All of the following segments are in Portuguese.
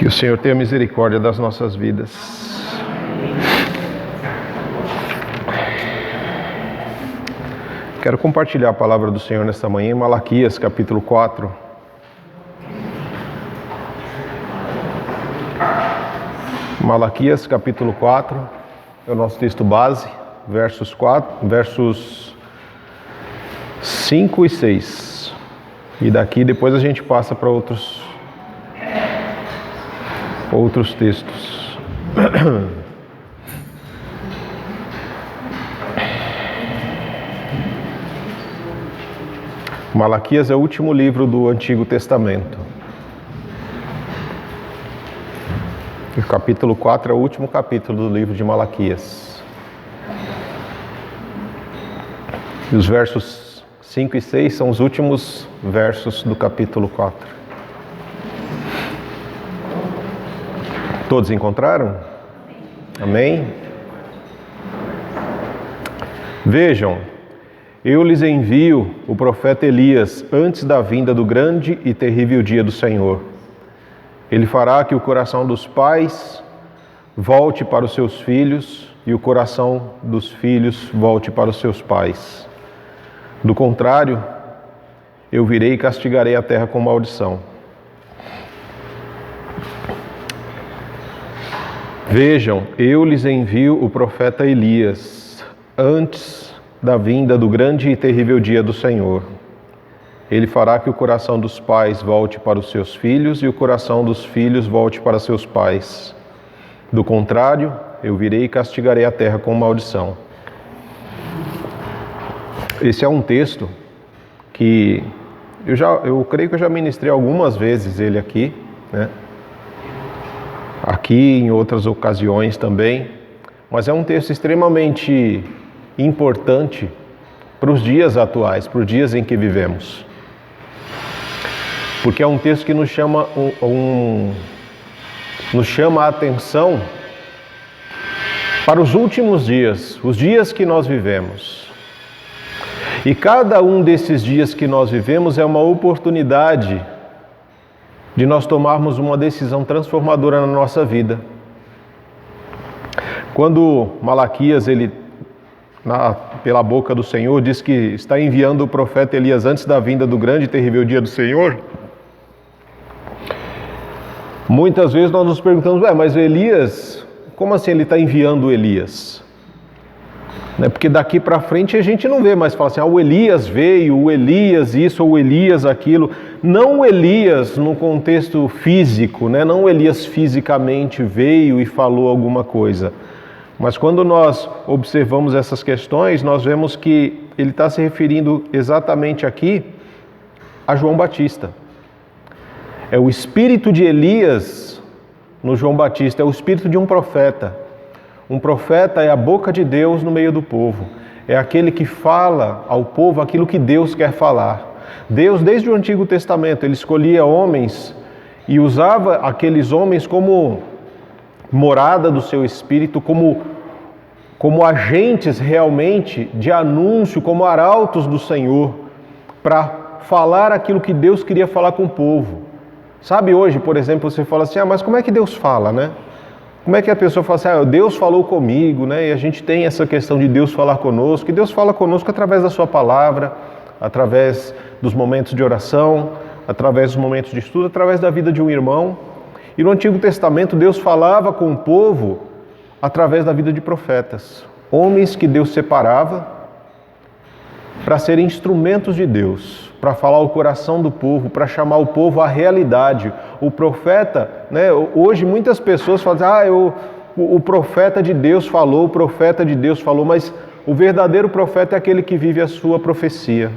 Que o Senhor tenha misericórdia das nossas vidas. Quero compartilhar a palavra do Senhor nesta manhã em Malaquias, capítulo 4. Malaquias, capítulo 4, é o nosso texto base, versos 5 e 6. E daqui depois a gente passa para outros textos. Malaquias é o último livro do Antigo Testamento. O capítulo 4 é o último capítulo do livro de Malaquias. E os versos 5 e 6 são os últimos versos do capítulo 4. Todos encontraram? Amém? Vejam, eu lhes envio o profeta Elias antes da vinda do grande e terrível dia do Senhor. Ele fará que o coração dos pais volte para os seus filhos e o coração dos filhos volte para os seus pais. Do contrário, eu virei e castigarei a terra com maldição. Vejam, eu lhes envio o profeta Elias antes da vinda do grande e terrível dia do Senhor. Ele fará que o coração dos pais volte para os seus filhos e o coração dos filhos volte para seus pais. Do contrário, eu virei e castigarei a terra com maldição. Esse é um texto que eu creio que eu já ministrei algumas vezes ele aqui, né? Aqui em outras ocasiões também, mas é um texto extremamente importante para os dias atuais, para os dias em que vivemos. Porque é um texto que nos chama a atenção para os últimos dias, os dias que nós vivemos. E cada um desses dias que nós vivemos é uma oportunidade de nós tomarmos uma decisão transformadora na nossa vida. Quando Malaquias, pela boca do Senhor, diz que está enviando o profeta Elias antes da vinda do grande e terrível dia do Senhor, muitas vezes nós nos perguntamos, mas Elias, como assim ele está enviando Elias? Porque daqui para frente a gente não vê mais, fala assim, o Elias veio, o Elias isso, ou o Elias aquilo. Não o Elias no contexto físico, não o Elias fisicamente veio e falou alguma coisa. Mas quando nós observamos essas questões, nós vemos que ele está se referindo exatamente aqui a João Batista. É o espírito de Elias no João Batista, é o espírito de um profeta. Um profeta é a boca de Deus no meio do povo. É aquele que fala ao povo aquilo que Deus quer falar. Deus, desde o Antigo Testamento, ele escolhia homens e usava aqueles homens como morada do seu espírito, como agentes realmente de anúncio, como arautos do Senhor, para falar aquilo que Deus queria falar com o povo. Sabe, hoje, por exemplo, você fala assim, mas como é que Deus fala, Como é que a pessoa fala assim, Deus falou comigo, E a gente tem essa questão de Deus falar conosco, e Deus fala conosco através da sua palavra, através dos momentos de oração, através dos momentos de estudo, através da vida de um irmão. E no Antigo Testamento Deus falava com o povo através da vida de profetas, homens que Deus separava para serem instrumentos de Deus, para falar o coração do povo, para chamar o povo à realidade. O profeta, hoje muitas pessoas falam assim, o profeta de Deus falou, o profeta de Deus falou, mas o verdadeiro profeta é aquele que vive a sua profecia.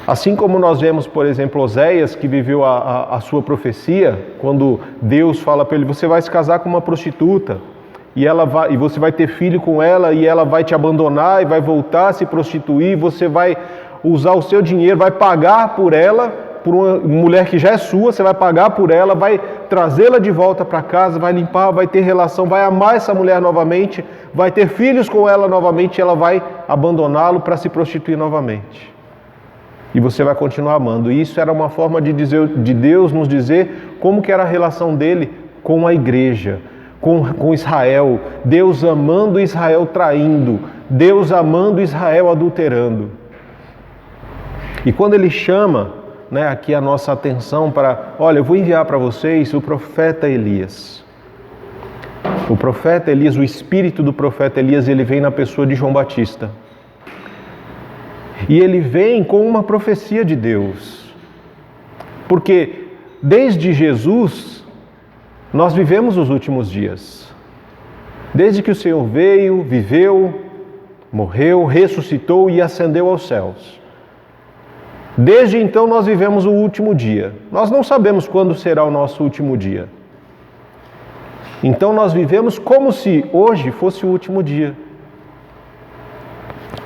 Assim como nós vemos, por exemplo, Oséias, que viveu a sua profecia, quando Deus fala para ele, você vai se casar com uma prostituta, e você vai ter filho com ela, e ela vai te abandonar, e vai voltar a se prostituir, você vai usar o seu dinheiro, vai pagar por ela, por uma mulher que já é sua, você vai pagar por ela, vai trazê-la de volta para casa, vai limpar, vai ter relação, vai amar essa mulher novamente, vai ter filhos com ela novamente, e ela vai abandoná-lo para se prostituir novamente. E você vai continuar amando. E isso era uma forma de Deus nos dizer como que era a relação dele com a igreja, com Israel. Deus amando Israel traindo. Deus amando Israel adulterando. E quando ele chama, né, aqui a nossa atenção para, olha, eu vou enviar para vocês o profeta Elias. O profeta Elias, o espírito do profeta Elias, ele vem na pessoa de João Batista. E ele vem com uma profecia de Deus. Porque desde Jesus, nós vivemos os últimos dias. Desde que o Senhor veio, viveu, morreu, ressuscitou e ascendeu aos céus. Desde então nós vivemos o último dia. Nós não sabemos quando será o nosso último dia. Então nós vivemos como se hoje fosse o último dia.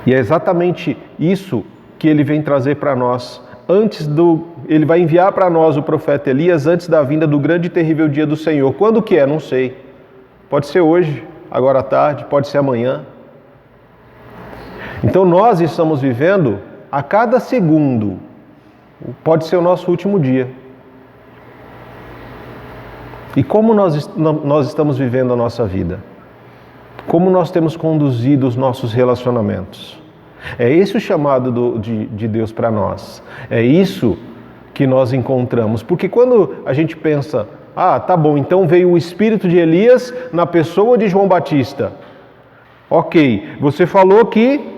E é exatamente isso que ele vem trazer para nós. Ele vai enviar para nós o profeta Elias antes da vinda do grande e terrível dia do Senhor. Quando que é? Não sei. Pode ser hoje, agora à tarde, pode ser amanhã. Então nós estamos vivendo a cada segundo. Pode ser o nosso último dia. E como nós estamos vivendo a nossa vida? Como nós temos conduzido os nossos relacionamentos? É esse o chamado de Deus para nós. É isso que nós encontramos. Porque quando a gente pensa, tá bom, então veio o espírito de Elias na pessoa de João Batista. Ok, você falou que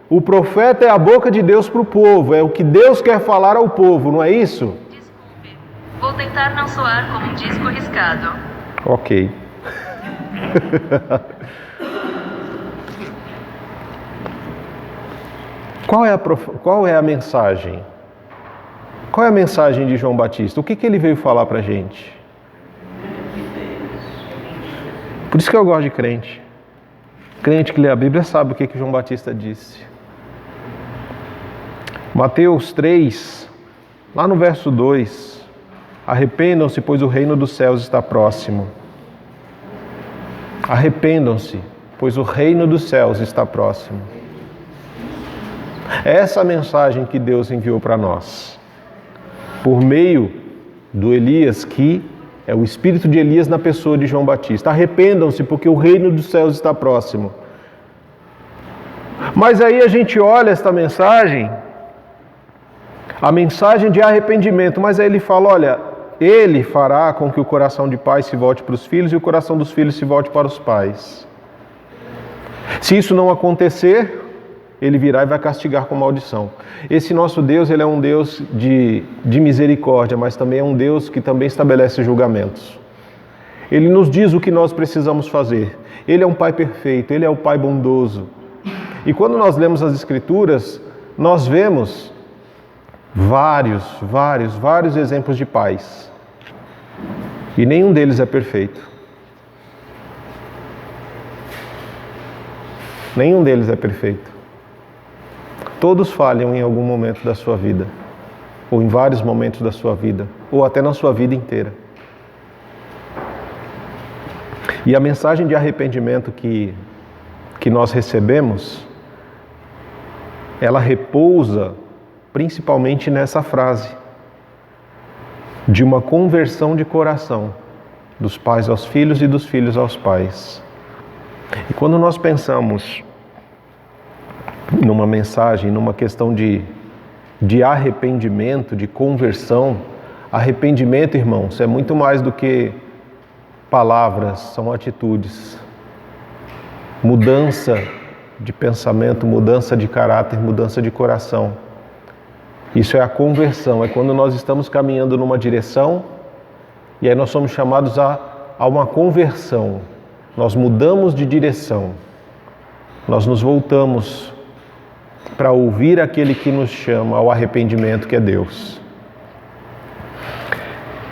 o profeta é a boca de Deus para o povo, é o que Deus quer falar ao povo, não é isso? Desculpe, vou tentar não soar como um disco riscado. Ok. Qual é a mensagem? Qual é a mensagem de João Batista? O que ele veio falar para a gente? Por isso que eu gosto de crente. Crente que lê a Bíblia sabe o que João Batista disse. Mateus 3, lá no verso 2. Arrependam-se, pois o reino dos céus está próximo. Arrependam-se, pois o reino dos céus está próximo. É essa a mensagem que Deus enviou para nós. Por meio do Elias, que é o espírito de Elias na pessoa de João Batista. Arrependam-se, porque o reino dos céus está próximo. Mas aí a gente olha esta mensagem, a mensagem de arrependimento, mas aí ele fala, olha, ele fará com que o coração de pai se volte para os filhos e o coração dos filhos se volte para os pais. Se isso não acontecer, ele virá e vai castigar com maldição. Esse nosso Deus, ele é um Deus de misericórdia, mas também é um Deus que também estabelece julgamentos. Ele nos diz o que nós precisamos fazer. Ele é um Pai perfeito, Ele é o Pai bondoso. E quando nós lemos as Escrituras, nós vemos vários exemplos de pais. E nenhum deles é perfeito. Nenhum deles é perfeito. Todos falham em algum momento da sua vida, ou em vários momentos da sua vida, ou até na sua vida inteira. E a mensagem de arrependimento que nós recebemos, ela repousa principalmente nessa frase, de uma conversão de coração, dos pais aos filhos e dos filhos aos pais. E quando nós pensamos numa mensagem, numa questão de arrependimento, de conversão, arrependimento, irmãos, é muito mais do que palavras, são atitudes. Mudança de pensamento, mudança de caráter, mudança de coração. Isso é a conversão, é quando nós estamos caminhando numa direção e aí nós somos chamados a uma conversão. Nós mudamos de direção, nós nos voltamos para ouvir aquele que nos chama ao arrependimento, que é Deus.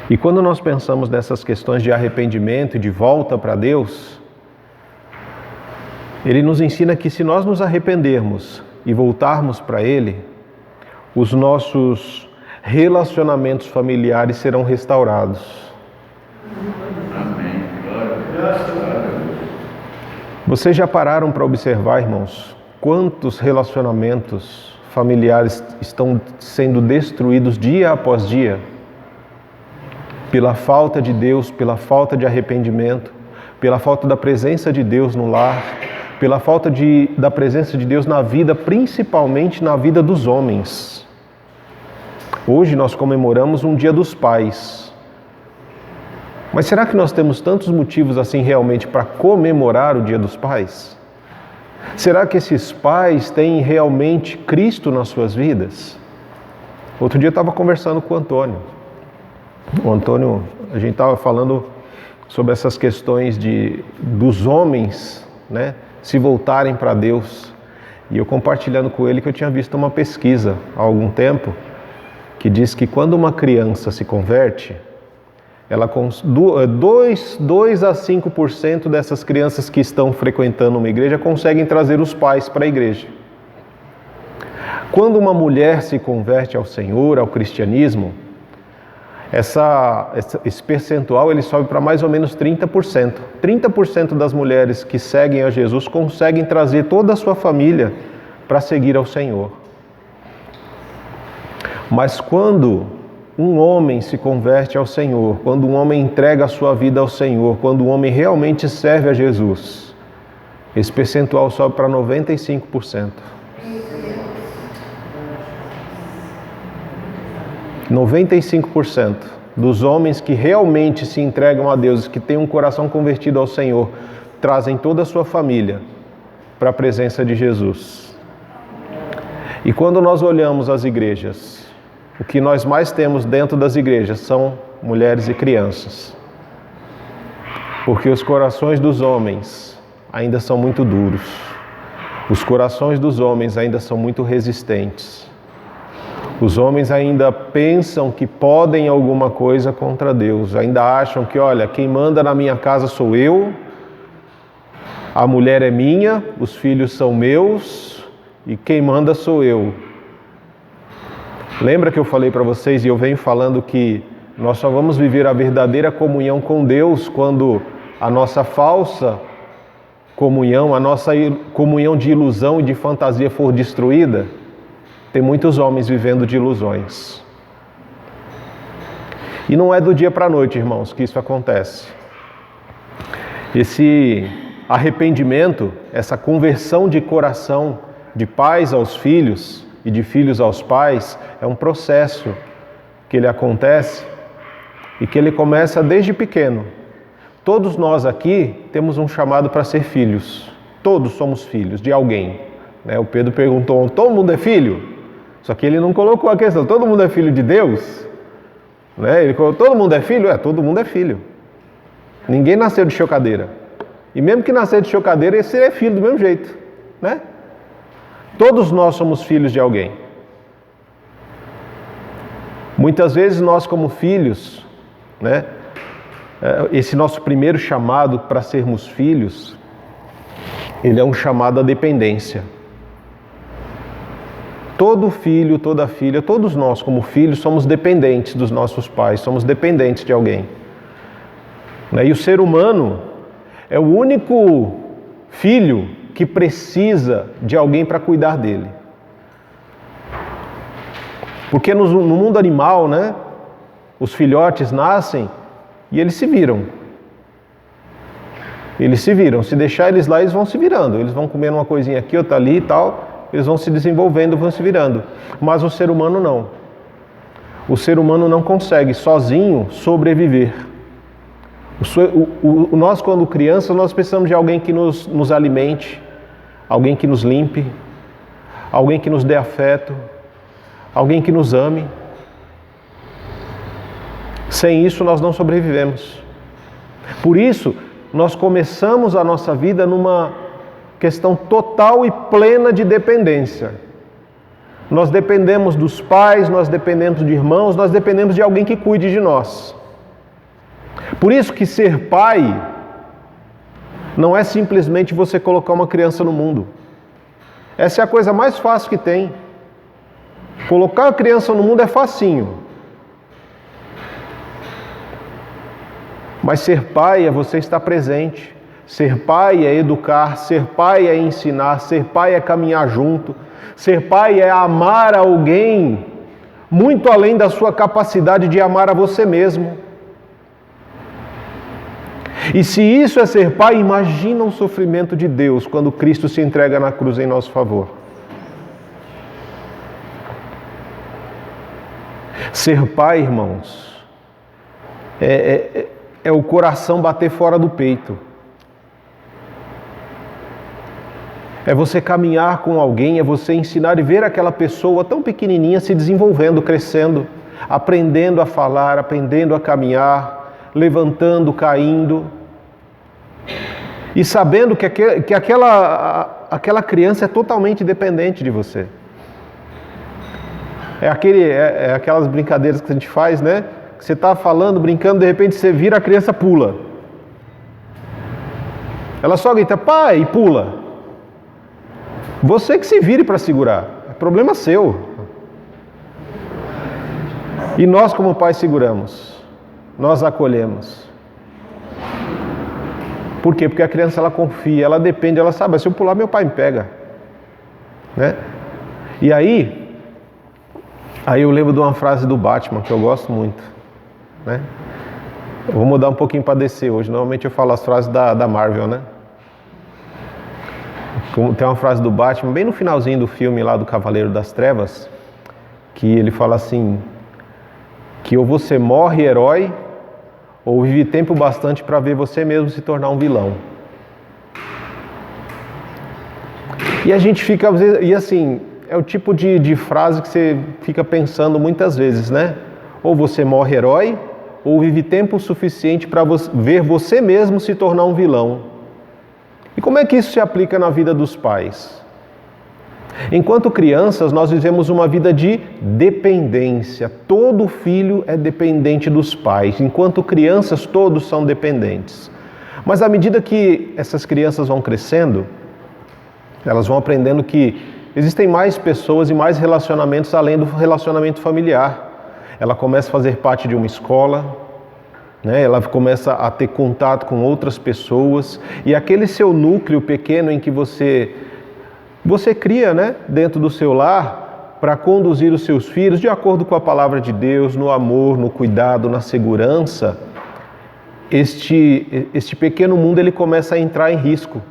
E quando nós pensamos nessas questões de arrependimento e de volta para Deus, Ele nos ensina que se nós nos arrependermos e voltarmos para Ele, os nossos relacionamentos familiares serão restaurados. Amém. Vocês já pararam para observar, irmãos, quantos relacionamentos familiares estão sendo destruídos dia após dia pela falta de Deus, pela falta de arrependimento, pela falta da presença de Deus no lar, pela falta da presença de Deus na vida, principalmente na vida dos homens. Hoje nós comemoramos um Dia dos Pais. Mas será que nós temos tantos motivos assim realmente para comemorar o Dia dos Pais? Será que esses pais têm realmente Cristo nas suas vidas? Outro dia eu estava conversando com o Antônio. O Antônio, a gente estava falando sobre essas questões dos homens, né, se voltarem para Deus. E eu compartilhando com ele que eu tinha visto uma pesquisa há algum tempo que diz que quando uma criança se converte, 2 a 5% dessas crianças que estão frequentando uma igreja conseguem trazer os pais para a igreja. Quando uma mulher se converte ao Senhor, ao cristianismo, esse percentual ele sobe para mais ou menos 30%. 30% das mulheres que seguem a Jesus conseguem trazer toda a sua família para seguir ao Senhor. Mas quando um homem se converte ao Senhor, quando um homem entrega a sua vida ao Senhor, quando um homem realmente serve a Jesus, esse percentual sobe para 95%. 95% dos homens que realmente se entregam a Deus, que têm um coração convertido ao Senhor, trazem toda a sua família para a presença de Jesus. E quando nós olhamos as igrejas, o que nós mais temos dentro das igrejas são mulheres e crianças. Porque os corações dos homens ainda são muito duros. Os corações dos homens ainda são muito resistentes. Os homens ainda pensam que podem alguma coisa contra Deus. Ainda acham que, olha, quem manda na minha casa sou eu, a mulher é minha, os filhos são meus e quem manda sou eu. Lembra que eu falei para vocês e eu venho falando que nós só vamos viver a verdadeira comunhão com Deus quando a nossa falsa comunhão, a nossa comunhão de ilusão e de fantasia for destruída? Tem muitos homens vivendo de ilusões. E não é do dia para a noite, irmãos, que isso acontece. Esse arrependimento, essa conversão de coração de pais aos filhos e de filhos aos pais, é um processo que ele acontece e que ele começa desde pequeno. Todos nós aqui temos um chamado para ser filhos. Todos somos filhos de alguém. O Pedro perguntou, todo mundo é filho? Só que ele não colocou a questão, todo mundo é filho de Deus? Ele colocou, todo mundo é filho? Todo mundo é filho. Ninguém nasceu de chocadeira. E mesmo que nascer de chocadeira, esse é filho do mesmo jeito. Todos nós somos filhos de alguém. Muitas vezes nós como filhos, esse nosso primeiro chamado para sermos filhos, ele é um chamado à dependência. Todo filho, toda filha, todos nós como filhos somos dependentes dos nossos pais, somos dependentes de alguém. E o ser humano é o único filho que precisa de alguém para cuidar dele. Porque no mundo animal, os filhotes nascem e eles se viram. Eles se viram. Se deixar eles lá, eles vão se virando. Eles vão comendo uma coisinha aqui, outra ali e tal. Eles vão se desenvolvendo, vão se virando. Mas o ser humano não. O ser humano não consegue sozinho sobreviver. Nós, quando crianças, nós precisamos de alguém que nos alimente, alguém que nos limpe, alguém que nos dê afeto, alguém que nos ame. Sem isso, nós não sobrevivemos. Por isso, nós começamos a nossa vida numa questão total e plena de dependência. Nós dependemos dos pais, nós dependemos de irmãos, nós dependemos de alguém que cuide de nós. Por isso que ser pai não é simplesmente você colocar uma criança no mundo. Essa é a coisa mais fácil que tem. Colocar a criança no mundo é facinho. Mas ser pai é você estar presente. Ser pai é educar, ser pai é ensinar, ser pai é caminhar junto, Ser pai é amar alguém muito além da sua capacidade de amar a você mesmo. E se isso é ser pai, imagina o sofrimento de Deus quando Cristo se entrega na cruz em nosso favor. Ser pai, irmãos, é o coração bater fora do peito. É você caminhar com alguém, é você ensinar e ver aquela pessoa tão pequenininha se desenvolvendo, crescendo, aprendendo a falar, aprendendo a caminhar, levantando, caindo. E sabendo que aquela criança é totalmente dependente de você. É aquelas brincadeiras que a gente faz, né? Que você está falando, brincando, de repente você vira, a criança pula. Ela só grita, pai, e pula. Você que se vire para segurar, é problema seu. E nós como pais seguramos, nós acolhemos. Por quê? Porque a criança ela confia, ela depende, ela sabe, se eu pular meu pai me pega. Né? E aí eu lembro de uma frase do Batman que eu gosto muito. Né? Eu vou mudar um pouquinho para DC hoje, normalmente eu falo as frases da Marvel, né? Tem uma frase do Batman, bem no finalzinho do filme lá do Cavaleiro das Trevas, que ele fala assim, que ou você morre herói, ou vive tempo bastante para ver você mesmo se tornar um vilão. E a gente fica, e assim, é o tipo de frase que você fica pensando muitas vezes, né? Ou você morre herói, ou vive tempo suficiente para ver você mesmo se tornar um vilão. E como é que isso se aplica na vida dos pais? Enquanto crianças, nós vivemos uma vida de dependência. Todo filho é dependente dos pais. Enquanto crianças, todos são dependentes. Mas à medida que essas crianças vão crescendo, elas vão aprendendo que existem mais pessoas e mais relacionamentos além do relacionamento familiar. Ela começa a fazer parte de uma escola, né? Ela começa a ter contato com outras pessoas, e aquele seu núcleo pequeno em que você cria, né, dentro do seu lar para conduzir os seus filhos de acordo com a palavra de Deus, no amor, no cuidado, na segurança, este pequeno mundo ele começa a entrar em risco.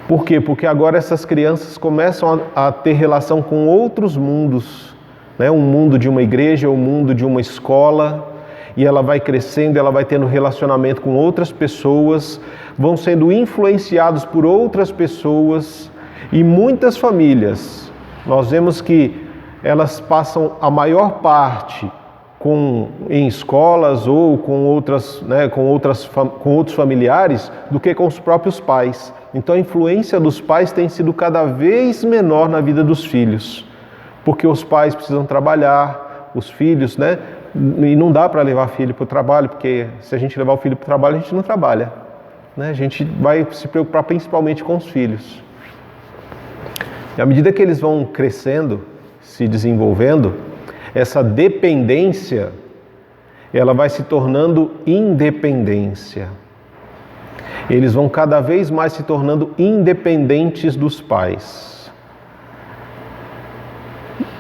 Por quê? Porque agora essas crianças começam a ter relação com outros mundos, né? Um mundo de uma igreja, um mundo de uma escola, e ela vai crescendo, ela vai tendo relacionamento com outras pessoas, vão sendo influenciados por outras pessoas, e muitas famílias, nós vemos que elas passam a maior parte em escolas ou com outros familiares do que com os próprios pais. Então a influência dos pais tem sido cada vez menor na vida dos filhos, porque os pais precisam trabalhar, os filhos, né? E não dá para levar filho para o trabalho, porque se a gente levar o filho para o trabalho, a gente não trabalha. Né? A gente vai se preocupar principalmente com os filhos. E à medida que eles vão crescendo, se desenvolvendo, essa dependência, ela vai se tornando independência. Eles vão cada vez mais se tornando independentes dos pais.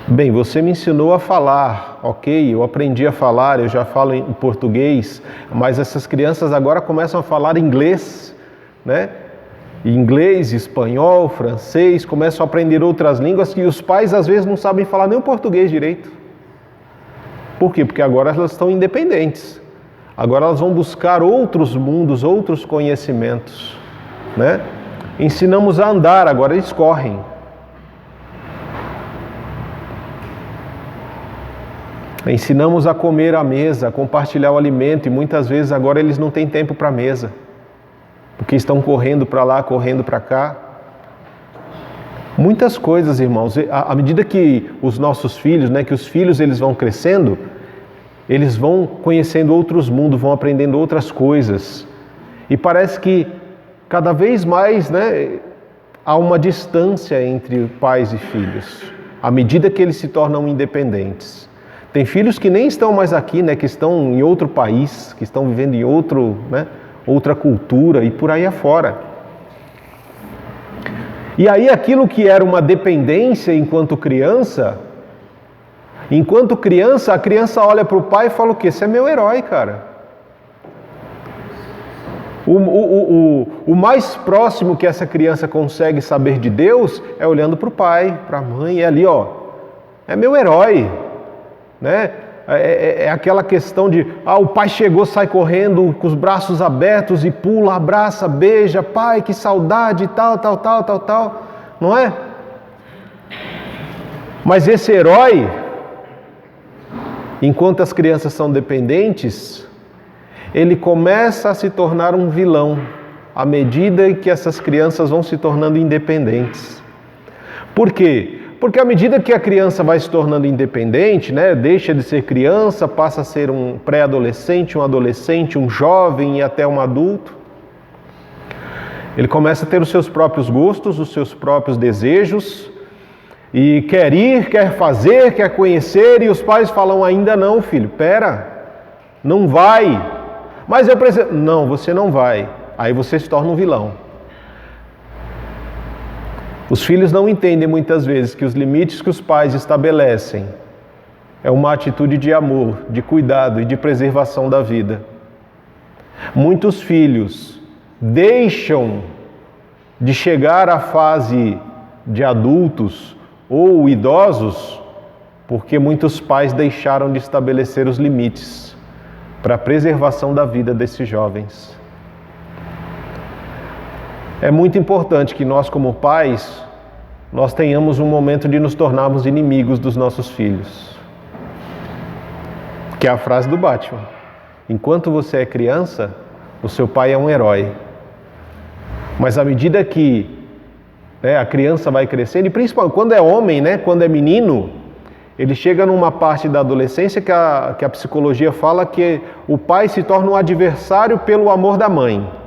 Bem, você me ensinou a falar, ok, eu aprendi a falar, eu já falo em português, mas essas crianças agora começam a falar inglês, né? Inglês, espanhol, francês, começam a aprender outras línguas que os pais às vezes não sabem falar nem o português direito. Por quê? Porque agora elas estão independentes. Agora elas vão buscar outros mundos, outros conhecimentos, né? Ensinamos a andar, agora eles correm. Ensinamos a comer à mesa, a compartilhar o alimento, e muitas vezes agora eles não têm tempo para a mesa, porque estão correndo para lá, correndo para cá. Muitas coisas, irmãos, à medida que os nossos filhos, né, que os filhos eles vão crescendo, eles vão conhecendo outros mundos, vão aprendendo outras coisas. E parece que cada vez mais, né, há uma distância entre pais e filhos, à medida que eles se tornam independentes. Tem filhos que nem estão mais aqui, né, que estão em outro país, que estão vivendo em outra cultura e por aí afora. E aí aquilo que era uma dependência enquanto criança, a criança olha para o pai e fala o quê? Você é meu herói, cara. O mais próximo que essa criança consegue saber de Deus é olhando para o pai, para a mãe, é ali, ó, é meu herói, né? É aquela questão de, o pai chegou, sai correndo com os braços abertos e pula, abraça, beija, pai, que saudade, tal, não é? Mas esse herói, enquanto as crianças são dependentes, ele começa a se tornar um vilão à medida que essas crianças vão se tornando independentes. Por quê? Porque à medida que a criança vai se tornando independente, né, deixa de ser criança, passa a ser um pré-adolescente, um adolescente, um jovem e até um adulto, ele começa a ter os seus próprios gostos, os seus próprios desejos, e quer ir, quer fazer, quer conhecer, e os pais falam, ainda não, filho, pera, não vai. Mas eu preciso... Não, você não vai. Aí você se torna um vilão. Os filhos não entendem muitas vezes que os limites que os pais estabelecem é uma atitude de amor, de cuidado e de preservação da vida. Muitos filhos deixam de chegar à fase de adultos ou idosos porque muitos pais deixaram de estabelecer os limites para a preservação da vida desses jovens. É muito importante que nós, como pais, nós tenhamos um momento de nos tornarmos inimigos dos nossos filhos. Que é a frase do Batman. Enquanto você é criança, o seu pai é um herói. Mas à medida que a criança vai crescendo, e principalmente quando é homem, quando é menino, ele chega numa parte da adolescência que a psicologia fala que o pai se torna um adversário pelo amor da mãe.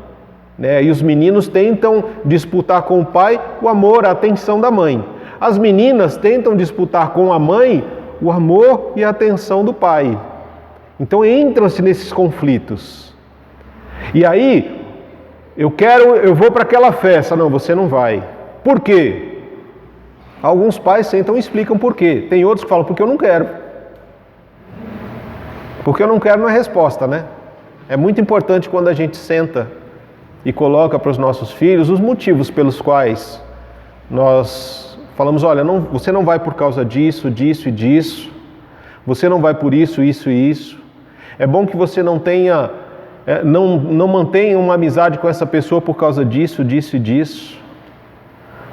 E os meninos tentam disputar com o pai o amor, a atenção da mãe. As meninas tentam disputar com a mãe o amor e a atenção do pai. Então entram-se nesses conflitos. E aí, eu vou para aquela festa. Não, você não vai. Por quê? Alguns pais sentam e explicam por quê. Tem outros que falam, porque eu não quero. Porque eu não quero não é resposta, né? É muito importante quando a gente senta e coloca para os nossos filhos os motivos pelos quais nós falamos, olha, você não vai por causa disso, disso e disso, você não vai por isso, isso e isso. É bom que você não mantenha uma amizade com essa pessoa por causa disso, disso e disso.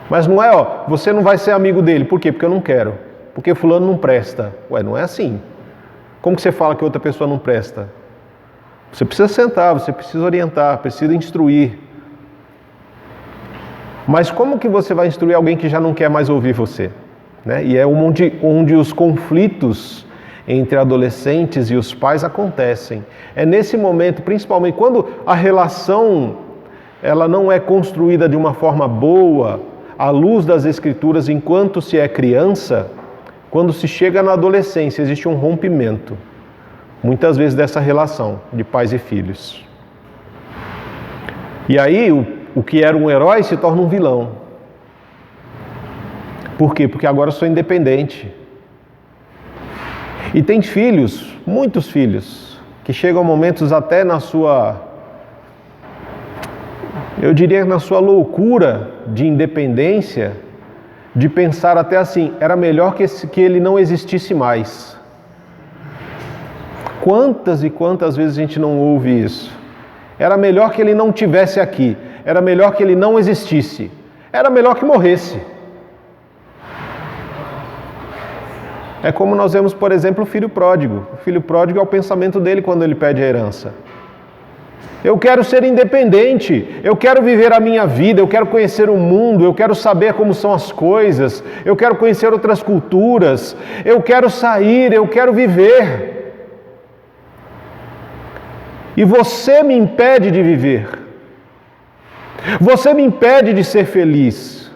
Mas não é, você não vai ser amigo dele. Por quê? Porque eu não quero. Porque fulano não presta. Não é assim. Como que você fala que outra pessoa não presta? Você precisa sentar, você precisa orientar, precisa instruir. Mas como que você vai instruir alguém que já não quer mais ouvir você? E é onde os conflitos entre adolescentes e os pais acontecem. É nesse momento, principalmente quando a relação ela não é construída de uma forma boa, à luz das Escrituras, enquanto se é criança, quando se chega na adolescência, existe um rompimento, muitas vezes dessa relação de pais e filhos. E aí, o que era um herói se torna um vilão. Por quê? Porque agora eu sou independente. E tem filhos, muitos filhos, que chegam a momentos até na sua loucura de independência, de pensar até assim, era melhor que ele não existisse mais. Quantas e quantas vezes a gente não ouve isso? Era melhor que ele não tivesse aqui, era melhor que ele não existisse, era melhor que morresse. É como nós vemos, por exemplo, o filho pródigo. O filho pródigo é o pensamento dele quando ele pede a herança. Eu quero ser independente, eu quero viver a minha vida, eu quero conhecer o mundo, eu quero saber como são as coisas, eu quero conhecer outras culturas, eu quero sair, eu quero viver. E você me impede de viver. Você me impede de ser feliz.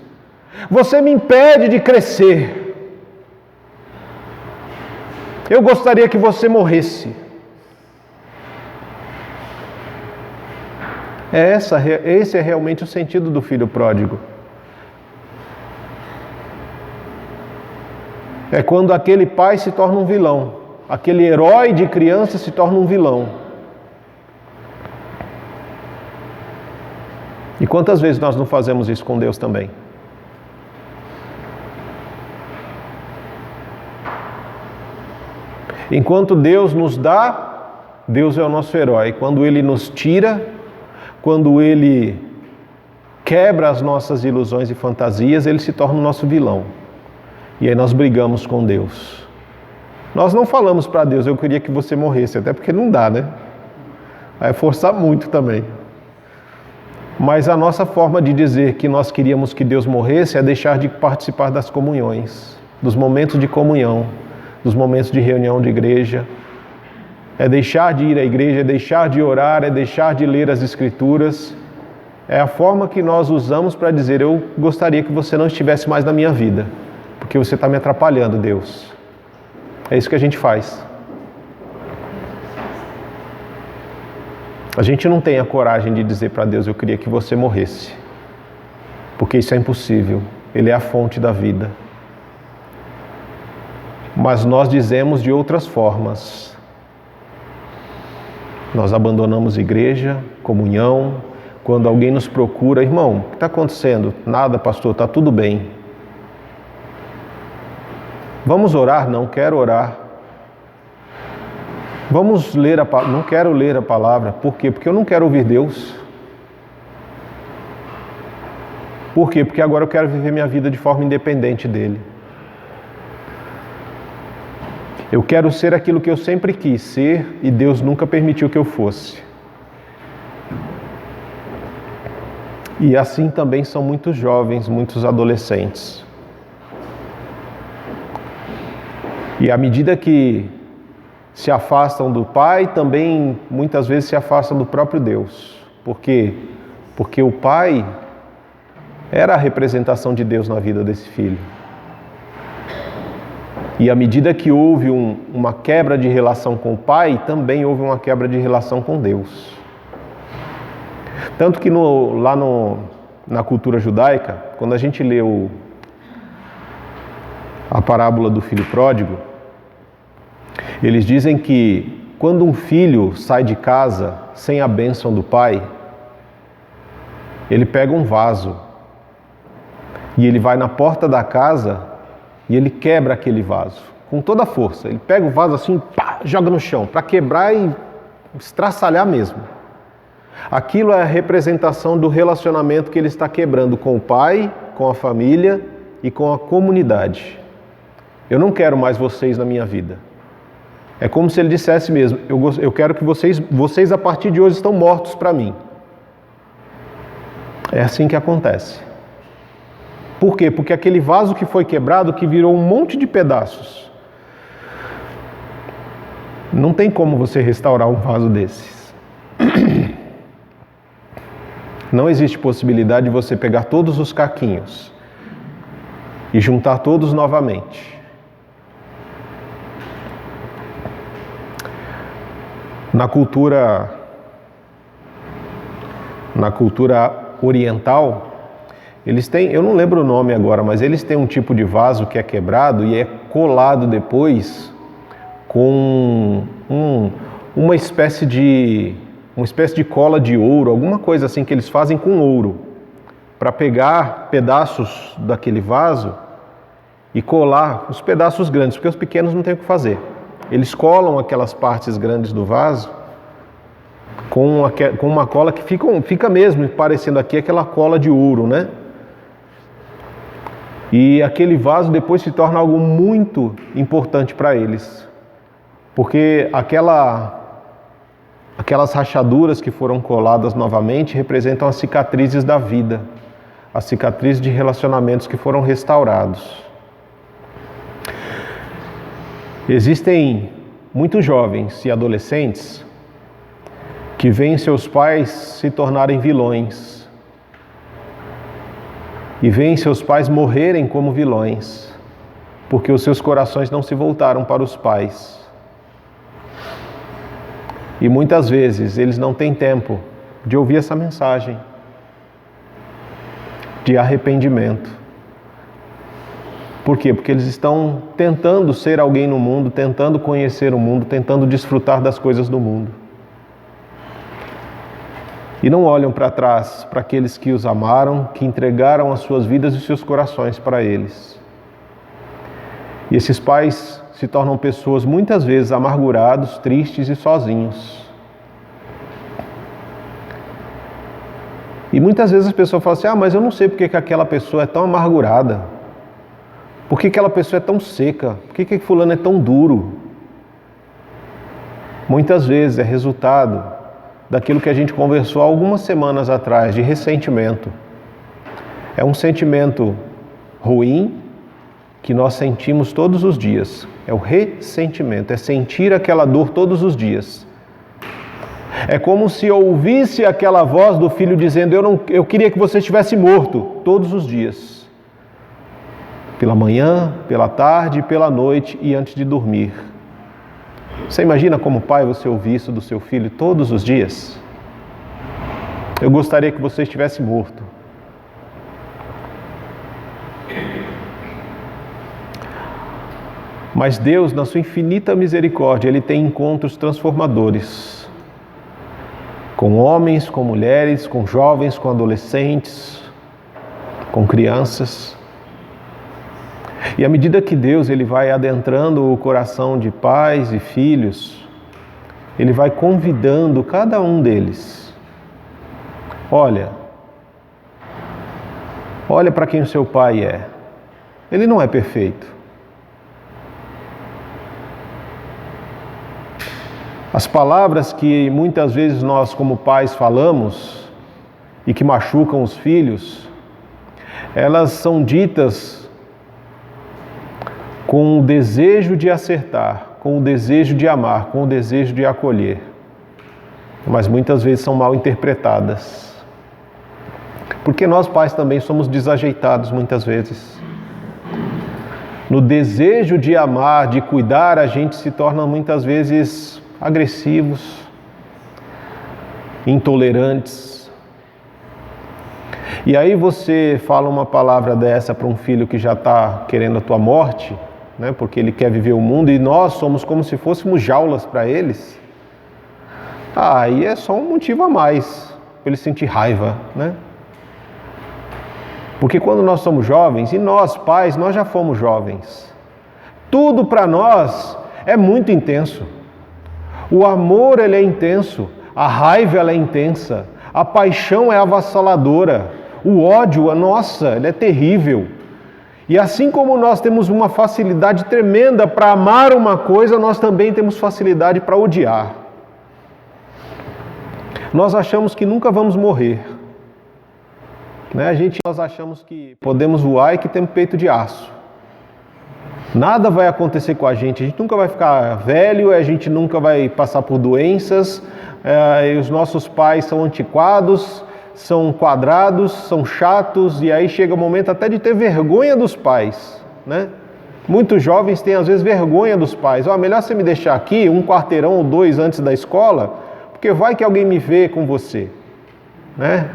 Você me impede de crescer. Eu gostaria que você morresse. Esse é realmente o sentido do filho pródigo. É quando aquele pai se torna um vilão. Aquele herói de criança se torna um vilão. E quantas vezes nós não fazemos isso com Deus também? Enquanto Deus nos dá, Deus é o nosso herói. Quando Ele nos tira, quando Ele quebra as nossas ilusões e fantasias, Ele se torna o nosso vilão. E aí nós brigamos com Deus. Nós não falamos para Deus, eu queria que você morresse, até porque não dá, né? Vai forçar muito também. Mas a nossa forma de dizer que nós queríamos que Deus morresse é deixar de participar das comunhões, dos momentos de comunhão, dos momentos de reunião de igreja. É deixar de ir à igreja, é deixar de orar, é deixar de ler as Escrituras. É a forma que nós usamos para dizer, eu gostaria que você não estivesse mais na minha vida, porque você está me atrapalhando, Deus. É isso que a gente faz. A gente não tem a coragem de dizer para Deus, eu queria que você morresse, porque isso é impossível. Ele é a fonte da vida. Mas nós dizemos de outras formas. Nós abandonamos igreja, comunhão. Quando alguém nos procura, irmão, o que está acontecendo? Nada, pastor, está tudo bem. Vamos orar? Não quero orar. Vamos ler a palavra? Não quero ler a palavra. Por quê? Porque eu não quero ouvir Deus. Por quê? Porque agora eu quero viver minha vida de forma independente dele. Eu quero ser aquilo que eu sempre quis ser e Deus nunca permitiu que eu fosse. E assim também são muitos jovens, muitos adolescentes. E à medida que se afastam do Pai, também muitas vezes se afastam do próprio Deus. Por quê? Porque o Pai era a representação de Deus na vida desse filho. E à medida que houve uma quebra de relação com o Pai, também houve uma quebra de relação com Deus. Tanto que na cultura judaica, quando a gente lê a parábola do filho pródigo, eles dizem que quando um filho sai de casa sem a bênção do pai, ele pega um vaso e ele vai na porta da casa e ele quebra aquele vaso com toda a força. Ele pega o vaso assim, pá, joga no chão para quebrar e estraçalhar mesmo. Aquilo é a representação do relacionamento que ele está quebrando com o pai, com a família e com a comunidade. Eu não quero mais vocês na minha vida. É como se ele dissesse mesmo, eu quero que vocês a partir de hoje estão mortos para mim. É assim que acontece. Por quê? Porque aquele vaso que foi quebrado, que virou um monte de pedaços. Não tem como você restaurar um vaso desses. Não existe possibilidade de você pegar todos os caquinhos e juntar todos novamente. Na cultura oriental, eles têm, eu não lembro o nome agora, mas eles têm um tipo de vaso que é quebrado e é colado depois com uma espécie de cola de ouro, alguma coisa assim que eles fazem com ouro, para pegar pedaços daquele vaso e colar os pedaços grandes, porque os pequenos não tem o que fazer. Eles colam aquelas partes grandes do vaso com uma cola que fica mesmo parecendo aqui aquela cola de ouro, né? E aquele vaso depois se torna algo muito importante para eles, porque aquelas rachaduras que foram coladas novamente representam as cicatrizes da vida, as cicatrizes de relacionamentos que foram restaurados. Existem muitos jovens e adolescentes que veem seus pais se tornarem vilões e veem seus pais morrerem como vilões, porque os seus corações não se voltaram para os pais. E muitas vezes eles não têm tempo de ouvir essa mensagem de arrependimento. Por quê? Porque eles estão tentando ser alguém no mundo, tentando conhecer o mundo, tentando desfrutar das coisas do mundo. E não olham para trás, para aqueles que os amaram, que entregaram as suas vidas e os seus corações para eles. E esses pais se tornam pessoas muitas vezes amargurados, tristes e sozinhos. E muitas vezes as pessoas falam assim, mas eu não sei porque que aquela pessoa é tão amargurada. Por que aquela pessoa é tão seca? Por que fulano é tão duro? Muitas vezes é resultado daquilo que a gente conversou algumas semanas atrás, de ressentimento. É um sentimento ruim que nós sentimos todos os dias. É o ressentimento, é sentir aquela dor todos os dias. É como se eu ouvisse aquela voz do filho dizendo, eu queria que você estivesse morto, todos os dias. Pela manhã, pela tarde, pela noite e antes de dormir. Você imagina como pai você ouvir isso do seu filho todos os dias? Eu gostaria que você estivesse morto. Mas Deus, na sua infinita misericórdia, Ele tem encontros transformadores. Com homens, com mulheres, com jovens, com adolescentes, com crianças. E à medida que Deus ele vai adentrando o coração de pais e filhos, Ele vai convidando cada um deles. Olha para quem o seu pai é. Ele não é perfeito. As palavras que muitas vezes nós como pais falamos e que machucam os filhos, elas são ditas com o desejo de acertar, com o desejo de amar, com o desejo de acolher. Mas muitas vezes são mal interpretadas. Porque nós pais também somos desajeitados muitas vezes. No desejo de amar, de cuidar, a gente se torna muitas vezes agressivos, intolerantes. E aí você fala uma palavra dessa para um filho que já está querendo a tua morte, né, porque ele quer viver o mundo e nós somos como se fôssemos jaulas para eles. Aí é só um motivo a mais para ele sentir raiva, né? Porque quando nós somos jovens, e nós pais, nós já fomos jovens, tudo para nós é muito intenso. O amor ele é intenso, a raiva ela é intensa, a paixão é avassaladora, o ódio, nossa, ele é terrível. E assim como nós temos uma facilidade tremenda para amar uma coisa, nós também temos facilidade para odiar. Nós achamos que nunca vamos morrer. Né? Nós achamos que podemos voar e que temos peito de aço. Nada vai acontecer com a gente nunca vai ficar velho, a gente nunca vai passar por doenças, e os nossos pais são antiquados, são quadrados, são chatos, e aí chega o momento até de ter vergonha dos pais, né? Muitos jovens têm às vezes vergonha dos pais. Melhor você me deixar aqui um quarteirão ou dois antes da escola, porque vai que alguém me vê com você, né?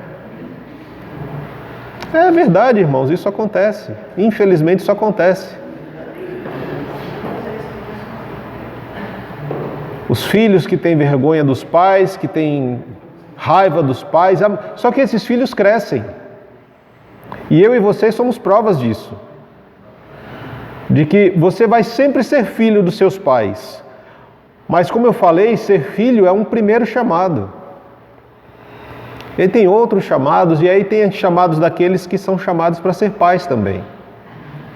É verdade, irmãos, isso acontece. Infelizmente isso acontece. Os filhos que têm vergonha dos pais, que têm raiva dos pais, só que esses filhos crescem. E eu e vocês somos provas disso. De que você vai sempre ser filho dos seus pais. Mas como eu falei, ser filho é um primeiro chamado. Ele tem outros chamados, e aí tem chamados daqueles que são chamados para ser pais também.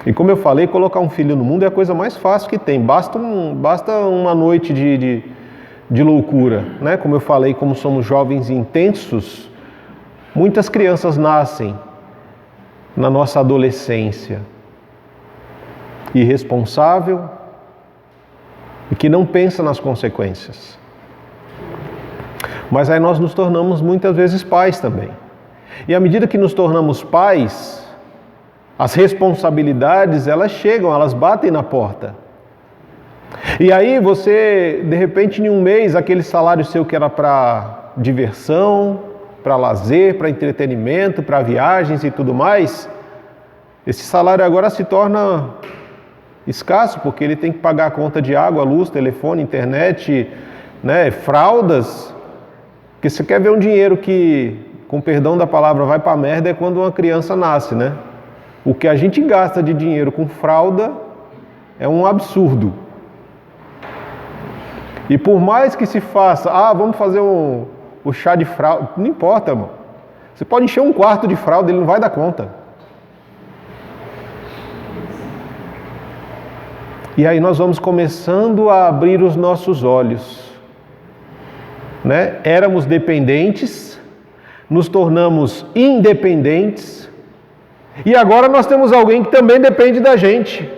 E como eu falei, colocar um filho no mundo é a coisa mais fácil que tem. Basta uma noite de loucura, né? Como eu falei, como somos jovens intensos, muitas crianças nascem na nossa adolescência irresponsável e que não pensa nas consequências. Mas aí nós nos tornamos muitas vezes pais também. E à medida que nos tornamos pais, as responsabilidades, elas chegam, elas batem na porta. E aí você, de repente, em um mês, aquele salário seu que era para diversão, para lazer, para entretenimento, para viagens e tudo mais, Esse salário agora se torna escasso, porque ele tem que pagar a conta de água, luz, telefone, internet, né, fraldas. Porque você quer ver um dinheiro que, com perdão da palavra, vai pra merda é quando uma criança nasce, né? O que a gente gasta de dinheiro com fralda é um absurdo. E por mais que se faça, vamos fazer o chá de fralda, não importa, irmão. Você pode encher um quarto de fralda, ele não vai dar conta. E aí nós vamos começando a abrir os nossos olhos, né? Éramos dependentes, nos tornamos independentes, e agora nós temos alguém que também depende da gente.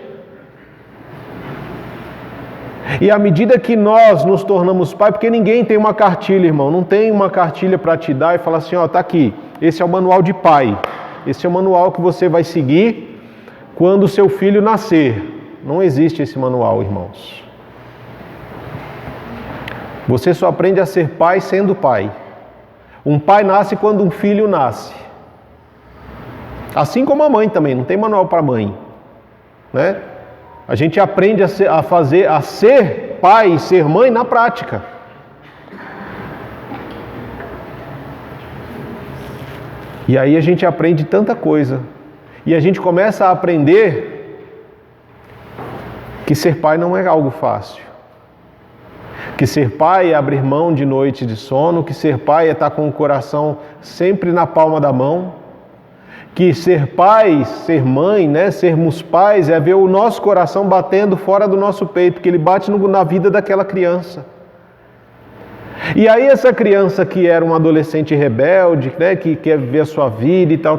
E à medida que nós nos tornamos pai, porque ninguém tem uma cartilha, irmão, não tem uma cartilha para te dar e falar assim, tá aqui, esse é o manual de pai, esse é o manual que você vai seguir quando o seu filho nascer. Não existe esse manual, irmãos. Você só aprende a ser pai sendo pai. Um pai nasce quando um filho nasce. Assim como a mãe também, não tem manual para mãe, né? A gente aprende a ser pai e ser mãe na prática. E aí a gente aprende tanta coisa. E a gente começa a aprender que ser pai não é algo fácil. Que ser pai é abrir mão de noites de sono, que ser pai é estar com o coração sempre na palma da mão, que ser pai, ser mãe, né, sermos pais é ver o nosso coração batendo fora do nosso peito, que ele bate na vida daquela criança. E aí essa criança que era um adolescente rebelde, né, que quer viver a sua vida e tal,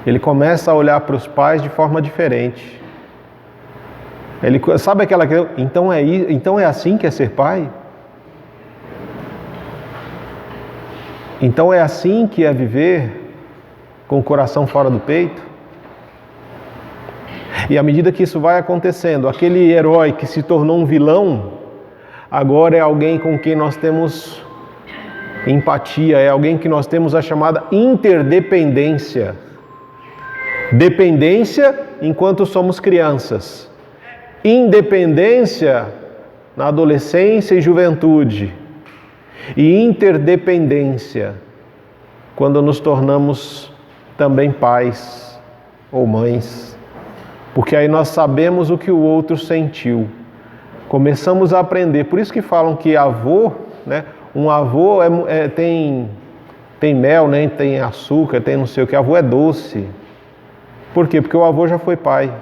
ele começa a olhar para os pais de forma diferente. Ele sabe aquela que então é assim que é ser pai? Então é assim que é viver com o coração fora do peito? E à medida que isso vai acontecendo, aquele herói que se tornou um vilão, agora é alguém com quem nós temos empatia, é alguém que nós temos a chamada interdependência. Dependência enquanto somos crianças. Independência na adolescência e juventude. E interdependência quando nos tornamos também pais ou mães. Porque aí nós sabemos o que o outro sentiu. Começamos a aprender. Por isso que falam que avô, né? Um avô tem mel, né? Tem açúcar, tem não sei o que. Avô é doce. Por quê? Porque o avô já foi pai.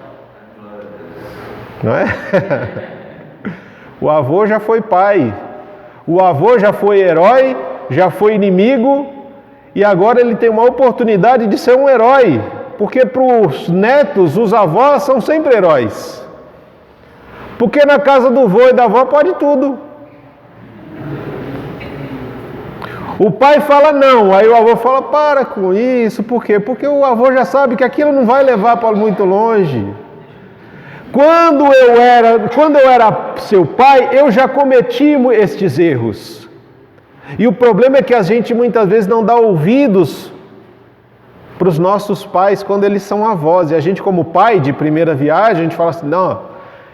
Não é? O avô já foi pai. O avô já foi herói, já foi inimigo e agora ele tem uma oportunidade de ser um herói. Porque para os netos, os avós são sempre heróis. Porque na casa do vô e da avó pode tudo. O pai fala não, aí o avô fala para com isso. Por quê? Porque o avô já sabe que aquilo não vai levar para muito longe. Quando eu era seu pai, eu já cometi estes erros. E o problema é que a gente muitas vezes não dá ouvidos para os nossos pais quando eles são avós. E a gente, como pai de primeira viagem, a gente fala assim, não,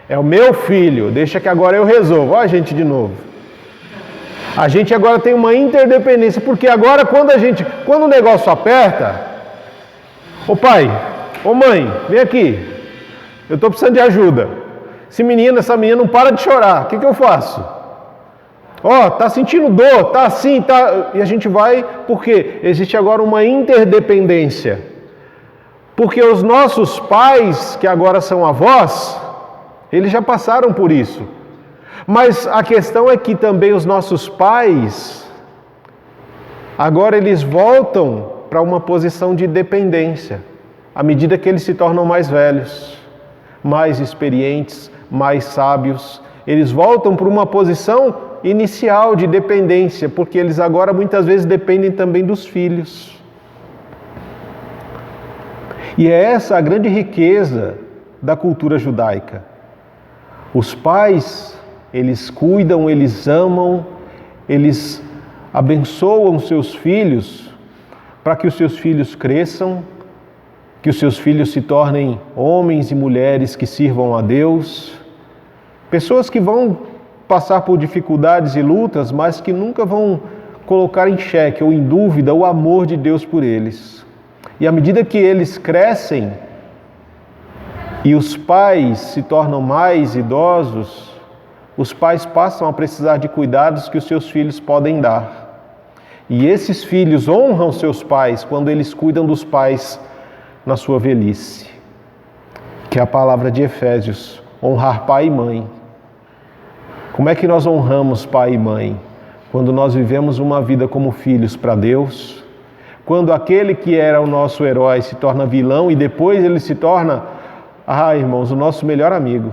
é o meu filho, deixa que agora eu resolvo. Olha a gente de novo. A gente agora tem uma interdependência, porque agora quando o negócio aperta, ô pai, ô mãe, vem aqui. Eu estou precisando de ajuda. Essa menina não para de chorar. O que eu faço? Tá sentindo dor, tá assim, tá. E a gente vai, porque existe agora uma interdependência. Porque os nossos pais, que agora são avós, eles já passaram por isso. Mas a questão é que também os nossos pais, agora eles voltam para uma posição de dependência, à medida que eles se tornam mais velhos, mais experientes, mais sábios. Eles voltam para uma posição inicial de dependência, porque eles agora muitas vezes dependem também dos filhos. E é essa a grande riqueza da cultura judaica. Os pais, eles cuidam, eles amam, eles abençoam seus filhos para que os seus filhos cresçam que os seus filhos se tornem homens e mulheres que sirvam a Deus, pessoas que vão passar por dificuldades e lutas, mas que nunca vão colocar em xeque ou em dúvida o amor de Deus por eles. E à medida que eles crescem e os pais se tornam mais idosos, os pais passam a precisar de cuidados que os seus filhos podem dar. E esses filhos honram seus pais quando eles cuidam dos pais na sua velhice, que é a palavra de Efésios, honrar pai e mãe. Como é que nós honramos pai e mãe? Quando nós vivemos uma vida como filhos para Deus, quando aquele que era o nosso herói se torna vilão e depois ele se torna, irmãos, o nosso melhor amigo.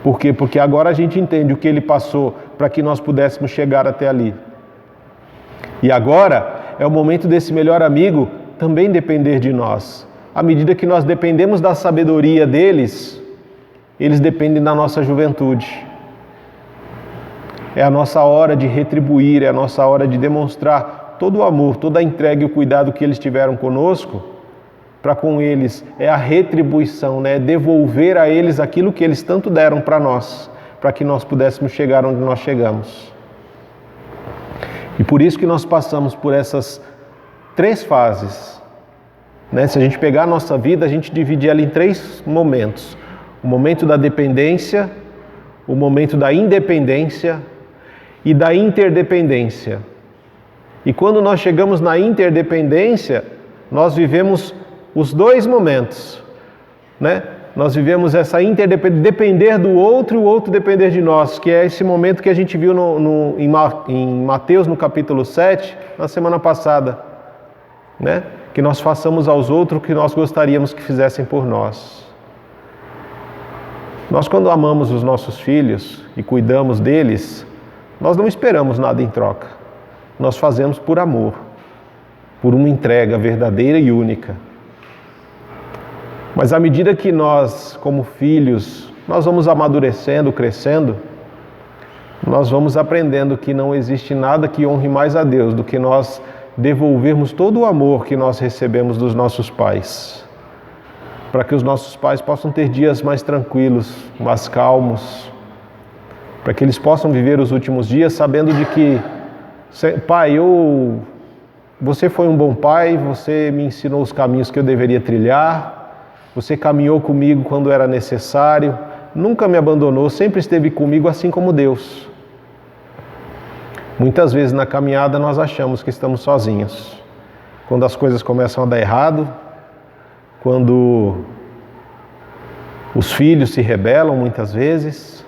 Por quê? Porque agora a gente entende o que ele passou para que nós pudéssemos chegar até ali. E agora é o momento desse melhor amigo também depender de nós. À medida que nós dependemos da sabedoria deles, eles dependem da nossa juventude. É a nossa hora de retribuir, é a nossa hora de demonstrar todo o amor, toda a entrega e o cuidado que eles tiveram conosco, para com eles é a retribuição, né? Devolver a eles aquilo que eles tanto deram para nós, para que nós pudéssemos chegar onde nós chegamos. E por isso que nós passamos por essas 3 fases, né? Se a gente pegar a nossa vida, a gente divide ela em 3 momentos. O momento da dependência, o momento da independência e da interdependência. E quando nós chegamos na interdependência, nós vivemos os 2 momentos, né? Nós vivemos essa interdependência, depender do outro e o outro depender de nós, que é esse momento que a gente viu em Mateus, no capítulo 7, na semana passada, né? Que nós façamos aos outros o que nós gostaríamos que fizessem por nós. Nós, quando amamos os nossos filhos e cuidamos deles, nós não esperamos nada em troca. Nós fazemos por amor, por uma entrega verdadeira e única. Mas à medida que nós, como filhos, nós vamos amadurecendo, crescendo, nós vamos aprendendo que não existe nada que honre mais a Deus do que nós devolvermos todo o amor que nós recebemos dos nossos pais, para que os nossos pais possam ter dias mais tranquilos, mais calmos, para que eles possam viver os últimos dias sabendo de que, pai, você foi um bom pai, você me ensinou os caminhos que eu deveria trilhar, você caminhou comigo quando era necessário, nunca me abandonou, sempre esteve comigo assim como Deus. Muitas vezes na caminhada nós achamos que estamos sozinhos. Quando as coisas começam a dar errado, quando os filhos se rebelam muitas vezes,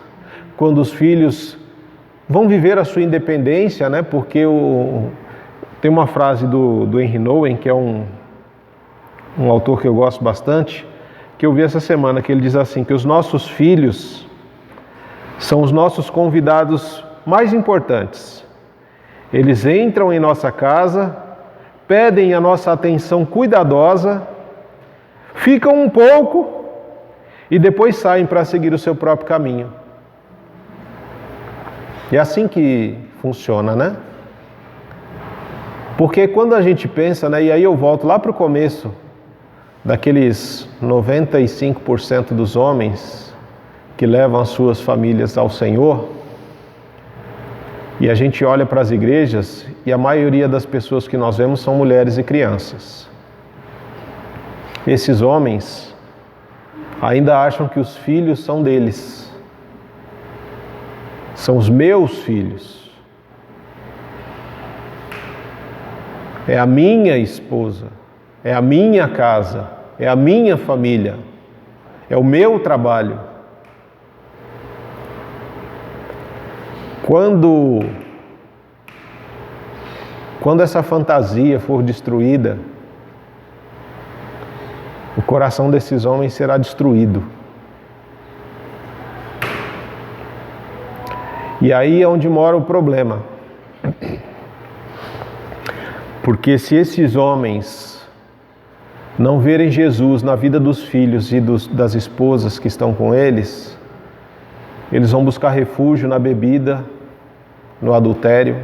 quando os filhos vão viver a sua independência, né? Porque tem uma frase do Henry Nouwen, que é um autor que eu gosto bastante, que eu vi essa semana, que ele diz assim, que os nossos filhos são os nossos convidados mais importantes. Eles entram em nossa casa, pedem a nossa atenção cuidadosa, ficam um pouco e depois saem para seguir o seu próprio caminho. É assim que funciona, né? Porque quando a gente pensa, né, e aí eu volto lá para o começo, daqueles 95% dos homens que levam as suas famílias ao Senhor, e a gente olha para as igrejas e a maioria das pessoas que nós vemos são mulheres e crianças. Esses homens ainda acham que os filhos são deles. São os meus filhos. É a minha esposa, é a minha casa, é a minha família, é o meu trabalho. Quando essa fantasia for destruída, o coração desses homens será destruído. E aí é onde mora o problema. Porque se esses homens não verem Jesus na vida dos filhos e das esposas que estão com eles, eles vão buscar refúgio na bebida, no adultério,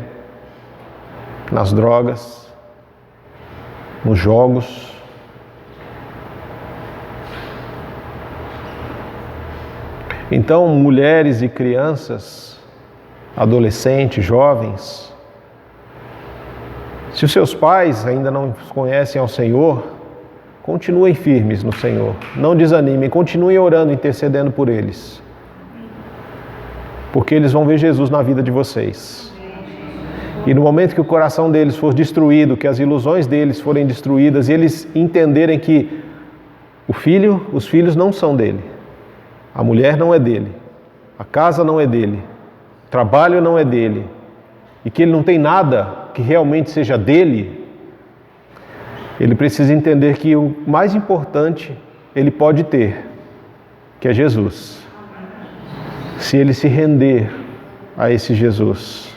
nas drogas, nos jogos. Então, mulheres e crianças, adolescentes, jovens, se os seus pais ainda não conhecem ao Senhor, continuem firmes no Senhor, não desanimem, continuem orando, intercedendo por eles, porque eles vão ver Jesus na vida de vocês. E no momento que o coração deles for destruído, que as ilusões deles forem destruídas e eles entenderem que os filhos não são dele, a mulher não é dele, a casa não é dele, o trabalho não é dele, e que ele não tem nada que realmente seja dele, ele precisa entender que o mais importante ele pode ter, que é Jesus. Se ele se render a esse Jesus.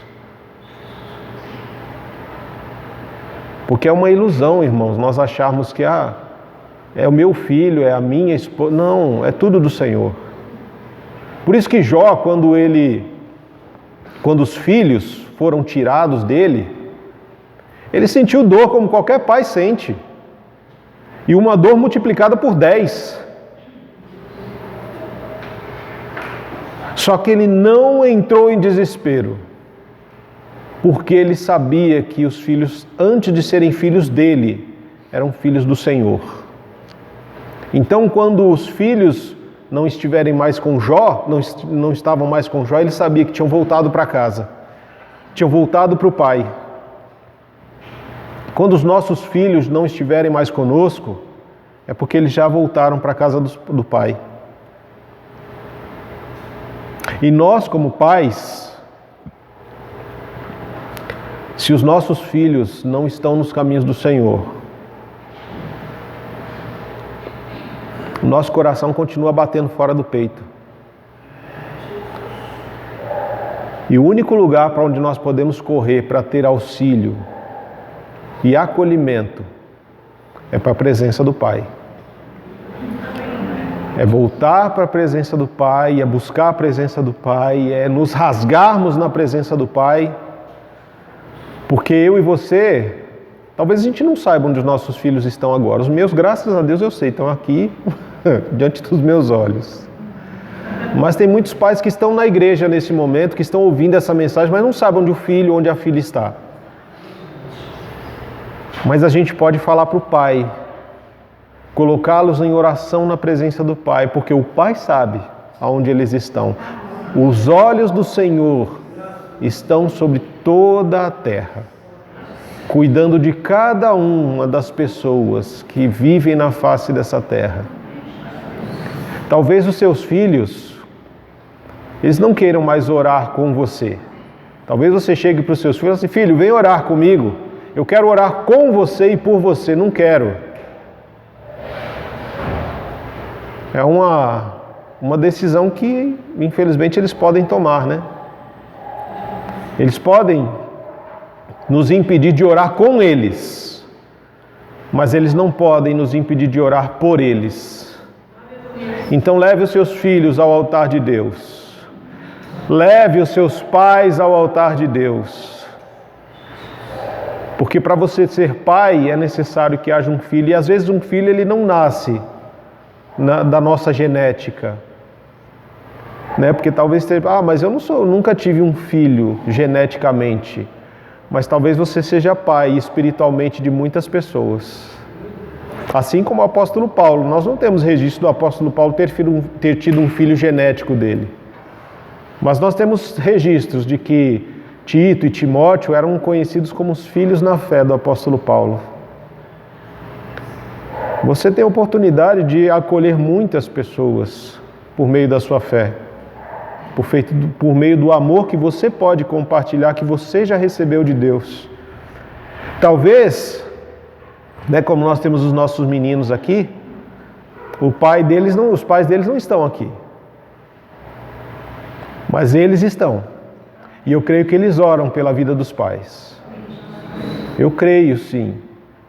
Porque é uma ilusão, irmãos, nós acharmos que é o meu filho, é a minha esposa. Não, é tudo do Senhor. Por isso que Jó, quando os filhos foram tirados dele, ele sentiu dor como qualquer pai sente. E uma dor multiplicada por 10. Só que ele não entrou em desespero, porque ele sabia que os filhos, antes de serem filhos dele, eram filhos do Senhor. Então, quando os filhos não estiverem mais com Jó, não estavam mais com Jó, ele sabia que tinham voltado para casa, tinham voltado para o pai. Quando os nossos filhos não estiverem mais conosco, é porque eles já voltaram para a casa do pai. E nós, como pais, se os nossos filhos não estão nos caminhos do Senhor, o nosso coração continua batendo fora do peito. E o único lugar para onde nós podemos correr para ter auxílio e acolhimento é para a presença do Pai. É voltar para a presença do Pai, é buscar a presença do Pai, é nos rasgarmos na presença do Pai. Porque eu e você, talvez a gente não saiba onde os nossos filhos estão agora. Os meus, graças a Deus, eu sei, estão aqui diante dos meus olhos. Mas tem muitos pais que estão na igreja nesse momento, que estão ouvindo essa mensagem, mas não sabem onde o filho, onde a filha está. Mas a gente pode falar para o Pai, colocá-los em oração na presença do Pai, porque o Pai sabe aonde eles estão. Os olhos do Senhor estão sobre toda a terra, cuidando de cada uma das pessoas que vivem na face dessa terra. Talvez os seus filhos, eles não queiram mais orar com você. Talvez você chegue para os seus filhos e diga assim: filho, vem orar comigo. Eu quero orar com você e por você. Não quero. É uma decisão que, infelizmente, eles podem tomar, né? Eles podem nos impedir de orar com eles, mas eles não podem nos impedir de orar por eles. Então leve os seus filhos ao altar de Deus. Leve os seus pais ao altar de Deus. Porque para você ser pai é necessário que haja um filho. E às vezes um filho ele não nasce da nossa genética. Né? Porque talvez você... mas eu nunca tive um filho geneticamente. Mas talvez você seja pai espiritualmente de muitas pessoas. Assim como o apóstolo Paulo. Nós não temos registro do apóstolo Paulo ter tido um filho genético dele. Mas nós temos registros de que Tito e Timóteo eram conhecidos como os filhos na fé do apóstolo Paulo. Você tem a oportunidade de acolher muitas pessoas por meio da sua fé, por meio do amor que você pode compartilhar, que você já recebeu de Deus. Talvez, né, como nós temos os nossos meninos aqui, os pais deles não estão aqui. Mas eles estão. E eu creio que eles oram pela vida dos pais. Eu creio, sim,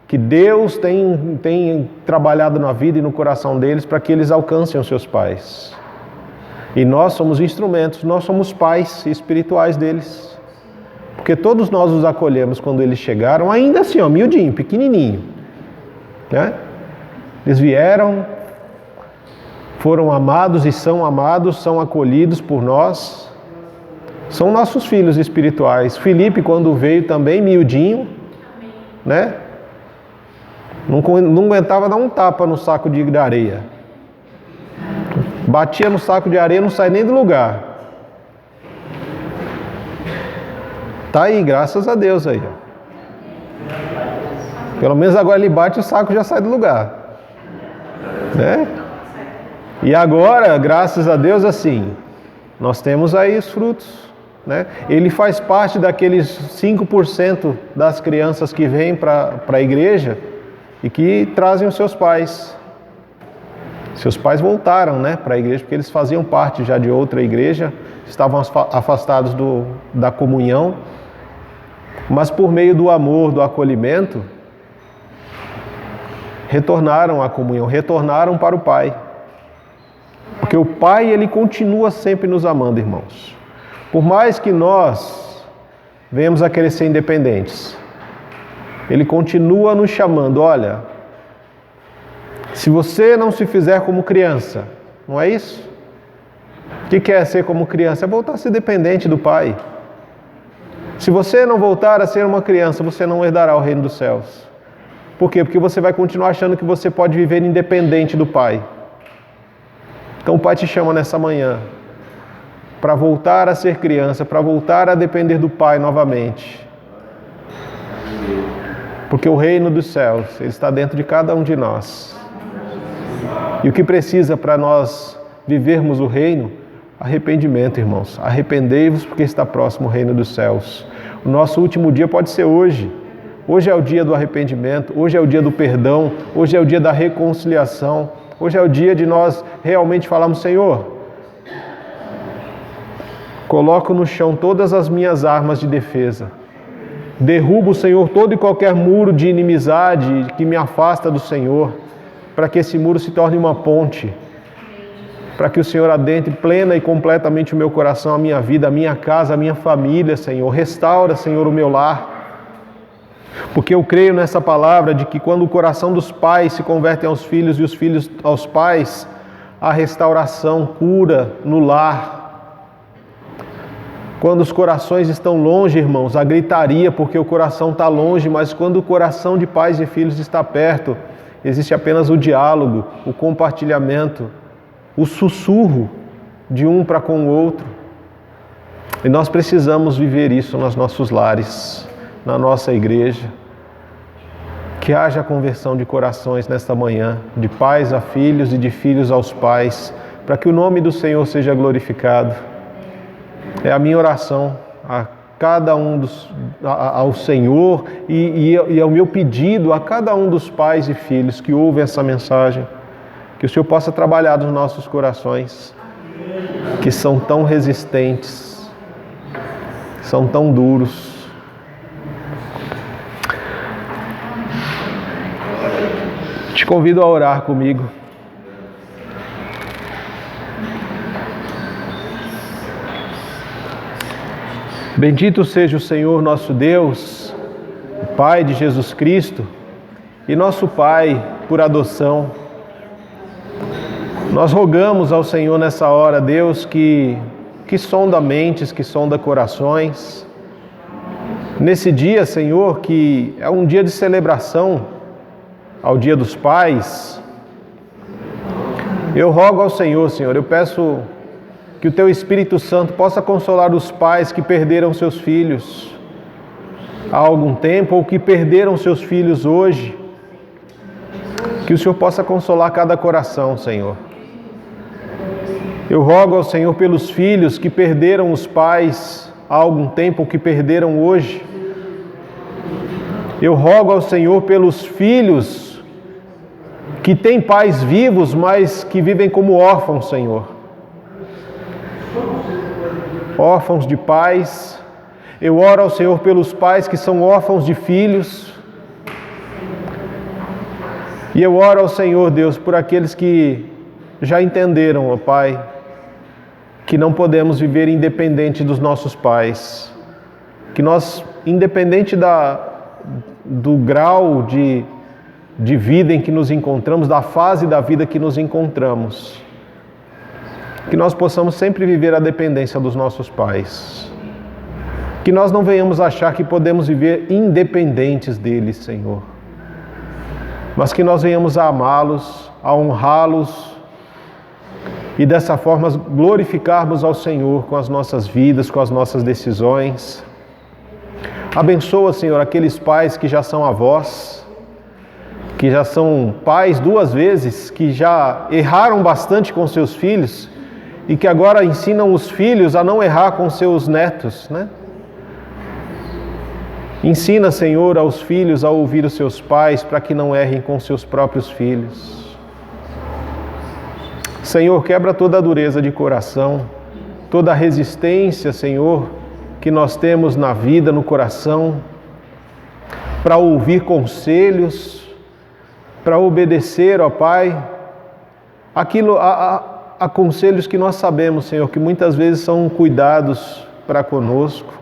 que Deus tem trabalhado na vida e no coração deles para que eles alcancem os seus pais. E nós somos instrumentos, nós somos pais espirituais deles. Porque todos nós os acolhemos quando eles chegaram, ainda assim, miudinho, pequenininho. Né? Eles vieram, foram amados e são amados, são acolhidos por nós, são nossos filhos espirituais. Felipe, quando veio também, miudinho, né? Não aguentava dar um tapa no saco de areia. Batia no saco de areia, não sai nem do lugar. Tá aí, graças a Deus aí. Pelo menos agora ele bate e o saco já sai do lugar. Né? E agora, graças a Deus, assim, nós temos aí os frutos. Né? Ele faz parte daqueles 5% das crianças que vêm para a igreja e que trazem os seus pais. Seus pais voltaram, né, para a igreja porque eles faziam parte já de outra igreja, estavam afastados da comunhão, mas por meio do amor, do acolhimento, retornaram à comunhão, retornaram para o Pai. Porque o Pai, Ele continua sempre nos amando, irmãos. Por mais que nós venhamos a querer ser independentes, Ele continua nos chamando. Olha, se você não se fizer como criança, não é isso? O que é ser como criança? É voltar a ser dependente do Pai. Se você não voltar a ser uma criança, você não herdará o reino dos céus. Por quê? Porque você vai continuar achando que você pode viver independente do Pai. Então o Pai te chama nessa manhã para voltar a ser criança, para voltar a depender do Pai novamente. Porque o reino dos céus, ele está dentro de cada um de nós. E o que precisa para nós vivermos o reino? Arrependimento, irmãos. Arrependei-vos porque está próximo o reino dos céus. O nosso último dia pode ser hoje. Hoje é o dia do arrependimento, hoje é o dia do perdão, hoje é o dia da reconciliação, hoje é o dia de nós realmente falarmos: Senhor, coloco no chão todas as minhas armas de defesa. Derrubo, Senhor, todo e qualquer muro de inimizade que me afasta do Senhor, para que esse muro se torne uma ponte, para que o Senhor adentre plena e completamente o meu coração, a minha vida, a minha casa, a minha família, Senhor. Restaura, Senhor, o meu lar. Porque eu creio nessa palavra de que quando o coração dos pais se converte aos filhos e os filhos aos pais, há restauração, cura no lar. Quando os corações estão longe, irmãos, há gritaria porque o coração está longe, mas quando o coração de pais e filhos está perto, existe apenas o diálogo, o compartilhamento, o sussurro de um para com o outro. E nós precisamos viver isso nos nossos lares, na nossa igreja. Que haja conversão de corações nesta manhã, de pais a filhos e de filhos aos pais, para que o nome do Senhor seja glorificado. É a minha oração a cada um ao Senhor e é o meu pedido a cada um dos pais e filhos que ouvem essa mensagem, que o Senhor possa trabalhar nos nossos corações, que são tão resistentes, são tão duros. Te convido a orar comigo. Bendito seja o Senhor nosso Deus, o Pai de Jesus Cristo e nosso Pai por adoção. Nós rogamos ao Senhor nessa hora, Deus, que sonda mentes, que sonda corações. Nesse dia, Senhor, que é um dia de celebração ao Dia dos Pais, eu rogo ao Senhor, Senhor, eu peço que o Teu Espírito Santo possa consolar os pais que perderam seus filhos há algum tempo ou que perderam seus filhos hoje. Que o Senhor possa consolar cada coração, Senhor. Eu rogo ao Senhor pelos filhos que perderam os pais há algum tempo ou que perderam hoje. Eu rogo ao Senhor pelos filhos que têm pais vivos, mas que vivem como órfãos, Senhor. Órfãos de pais. Eu oro ao Senhor pelos pais que são órfãos de filhos. E eu oro ao Senhor, Deus, por aqueles que já entenderam, ó Pai, que não podemos viver independente dos nossos pais. Que nós, independente do grau de vida em que nos encontramos, da fase da vida que nos encontramos, Que nós possamos sempre viver a dependência dos nossos pais. Que nós não venhamos achar que podemos viver independentes deles, Senhor. Mas que nós venhamos a amá-los, a honrá-los e dessa forma glorificarmos ao Senhor com as nossas vidas, com as nossas decisões. Abençoa, Senhor, aqueles pais que já são avós, que já são pais 2 vezes, que já erraram bastante com seus filhos e que agora ensinam os filhos a não errar com seus netos, né? Ensina, Senhor, aos filhos a ouvir os seus pais para que não errem com seus próprios filhos. Senhor, quebra toda a dureza de coração, toda a resistência, Senhor, que nós temos na vida, no coração, para ouvir conselhos, para obedecer, ó Pai, aquilo, a conselhos que nós sabemos, Senhor, que muitas vezes são cuidados para conosco.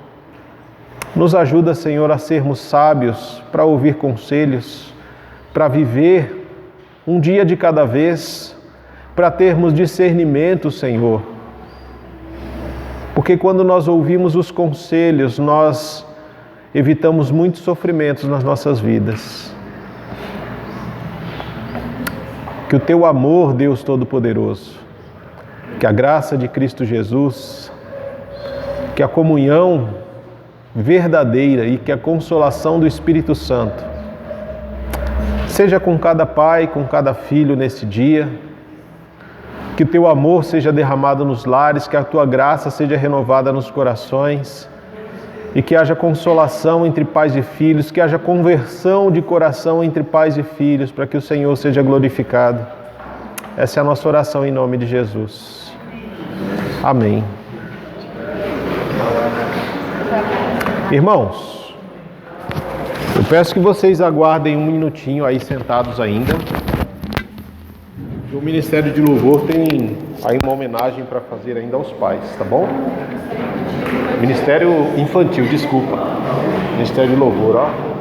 Nos ajuda, Senhor, a sermos sábios para ouvir conselhos, para viver um dia de cada vez, para termos discernimento, Senhor. Porque quando nós ouvimos os conselhos, nós evitamos muitos sofrimentos nas nossas vidas. Que o Teu amor, Deus Todo-Poderoso, que a graça de Cristo Jesus, que a comunhão verdadeira e que a consolação do Espírito Santo seja com cada pai, com cada filho nesse dia, que o Teu amor seja derramado nos lares, que a Tua graça seja renovada nos corações e que haja consolação entre pais e filhos, que haja conversão de coração entre pais e filhos, para que o Senhor seja glorificado. Essa é a nossa oração em nome de Jesus. Amém. Irmãos, eu peço que vocês aguardem um minutinho aí sentados ainda. O Ministério de Louvor tem aí uma homenagem para fazer ainda aos pais, tá bom? Ministério Infantil, desculpa. Ministério de Louvor, ó.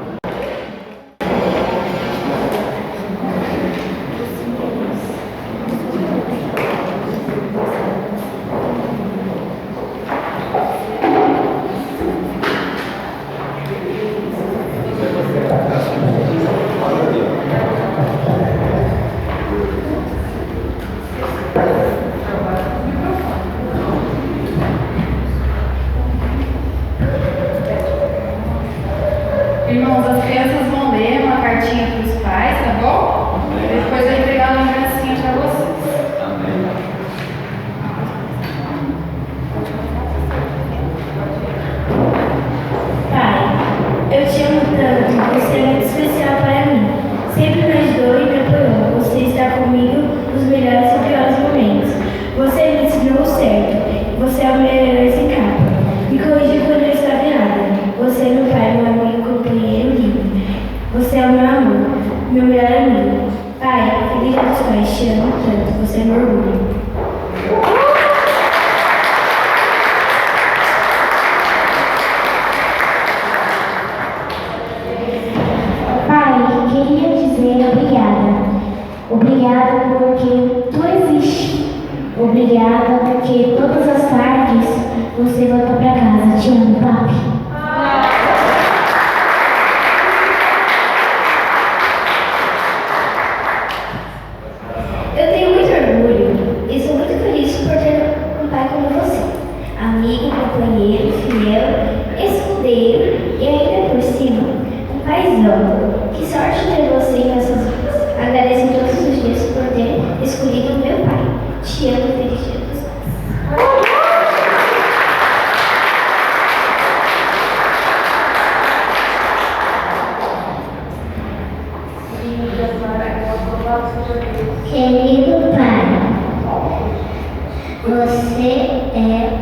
Irmãos, as crianças vão ler uma cartinha para os pais, tá bom? Depois eu vou entregar uma lembrancinha para vocês. Pai, eu te amo tanto, você é muito especial para mim. Sempre me ajudou e me apoiou. Você está comigo nos melhores e piores momentos. Você me ensinou o certo. Você é o meu herói sem capa. Me corrigiu quando eu estava errada. Você é meu pai, meu amigo, companheiro livre. Você é o meu amor, meu melhor amigo. Pai, feliz dia dos pais, te amo tanto. Você é meu orgulho. Pai, queria dizer obrigada. Obrigada porque tu existe. Obrigada porque todas as tardes você volta pra casa. Te amo, papi. Eu tenho muito orgulho e sou muito feliz por ter um pai como você. Amigo, companheiro, fiel, escudeiro e ainda por cima, um paizão. Que sorte ter você em nossas vidas. Agradeço todos os dias por ter escolhido o meu pai. Te amo, feliz dia dos pais. Querido pai, você é